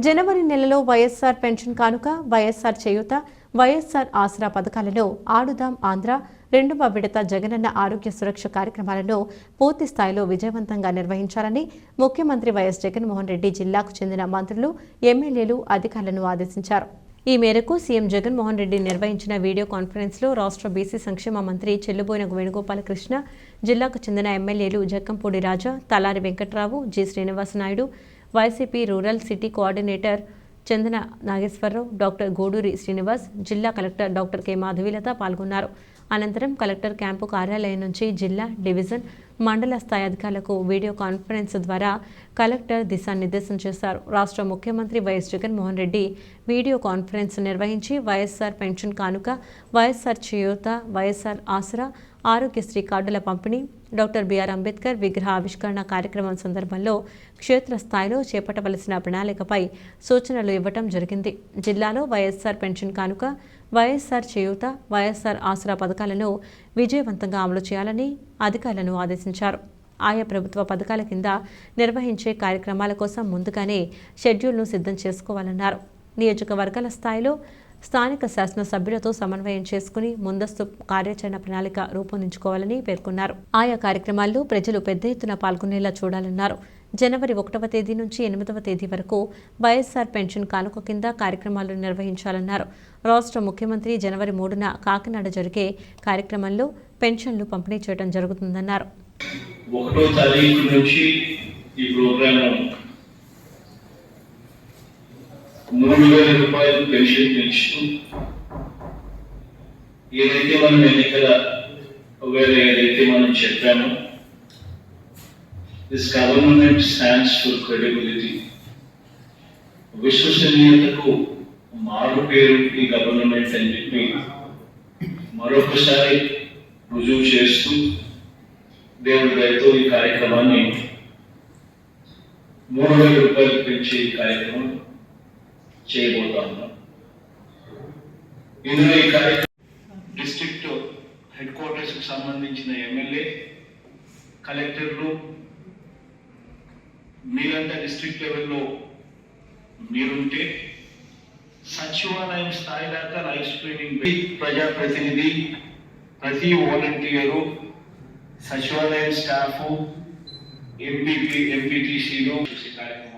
జనవరి నెలలో వైఎస్ఆర్ పెన్షన్ కానుక, వైఎస్ఆర్ చేయూత, వైఎస్ఆర్ ఆసరా పథకాలలో ఆడుదాం ఆంధ్ర, రెండవ విడత జగనన్న ఆరోగ్య సురక్ష కార్యక్రమాలను పూర్తి స్థాయిలో విజయవంతంగా నిర్వహించాలని ముఖ్యమంత్రి వైఎస్ జగన్మోహన్ రెడ్డి జిల్లాకు చెందిన మంత్రులు, ఎమ్మెల్యేలు, అధికారులను ఆదేశించారు. ఈ మేరకు సీఎం జగన్మోహన్ రెడ్డి నిర్వహించిన వీడియో కాన్ఫరెన్స్లో రాష్ట్ర బీసీ సంక్షేమ మంత్రి చెల్లుబోయిన వేణుగోపాలకృష్ణ, జిల్లాకు చెందిన ఎమ్మెల్యేలు Jakkampudi Raja, Talari Venkatrao, G. Srinivasanaidu, YCP rural city coordinator Chandana Nageswararao, doctor Guduri Srinivas, జిల్లా కలెక్టర్ డాక్టర్ కె. మాధవీలత పాల్గొన్నారు. అనంతరం కలెక్టర్ క్యాంపు కార్యాలయం నుంచి జిల్లా, డివిజన్, మండల స్థాయి అధికారులకు వీడియో కాన్ఫరెన్స్ ద్వారా కలెక్టర్ దిశానిర్దేశం చేశారు. రాష్ట్ర ముఖ్యమంత్రి YS Jaganmohan Reddy video conference నిర్వహించి వైఎస్ఆర్ పెన్షన్ కానుక, వైఎస్ఆర్ చేయూత, వైఎస్ఆర్ ఆసరా, ఆరోగ్యశ్రీ కార్డుల పంపిణీ, డాక్టర్ బిఆర్ అంబేద్కర్ విగ్రహ ఆవిష్కరణ కార్యక్రమం సందర్భంలో క్షేత్రస్థాయిలో చేపట్టవలసిన ప్రణాళికపై సూచనలు ఇవ్వటం జరిగింది. జిల్లాలో వైఎస్ఆర్ పెన్షన్ కానుక, వైఎస్ఆర్ చేయూత, వైఎస్ఆర్ ఆసరా పథకాలను విజయవంతంగా అమలు చేయాలని అధికారులను ఆదేశించారు. ఆయా ప్రభుత్వ పథకాల కింద నిర్వహించే కార్యక్రమాల కోసం ముందుగానే షెడ్యూల్ను సిద్ధం చేసుకోవాలన్నారు. నియోజకవర్గాల స్థాయిలో స్థానిక శాసనసభ్యులతో సమన్వయం చేసుకుని ముందస్తు కార్యాచరణ ప్రణాళిక రూపొందించుకోవాలని పేర్కొన్నారు. ఆయా కార్యక్రమాల్లో ప్రజలు పెద్ద ఎత్తున పాల్గొనేలా చూడాలన్నారు. జనవరి 1వ తేదీ నుంచి 8వ తేదీ వరకు వైఎస్ఆర్ పెన్షన్ కానుక కింద కార్యక్రమాలు నిర్వహించాలన్నారు. రాష్ట్ర ముఖ్యమంత్రి జనవరి 3న కాకినాడ జరిగే కార్యక్రమంలో పెన్షన్లు పంపిణీ చేయడం జరుగుతుందన్నారు. 1వ తారీఖు నుంచి ఈ ప్రోగ్రామ్ 3,000 రూపాయలు పెన్షన్ పెంచుతూ ఏదైతే మనం ఎన్నికల ఏదైతే మనం చెప్పామో, this government stands for credibility, విశ్వసనీయతకు మారు పేరు ఈ గవర్నమెంట్ అని చెప్పి మరొకసారి రుజువు చేస్తూ దేవుడి దయతో ఈ కార్యక్రమాన్ని 3,000 రూపాయలు పెంచే ఈ కార్యక్రమం చేయబోతా ఉన్నాం. ఇందులో ఈ కార్యక్రమం డిస్ట్రిక్ట్ హెడ్ క్వార్టర్స్ కి సంబంధించిన ఎమ్మెల్యే, కలెక్టర్లు, మీరంతా డిస్ట్రిక్ట్ లెవెల్లో మీరుంటే సచివాలయం స్థాయి దాకా లైవ్ స్ట్రీమింగ్, ప్రజాప్రతినిధి, ప్రతి వాలంటీరు, సచివాలయం స్టాఫ్, ఎంపీటీసీలు కార్యక్రమం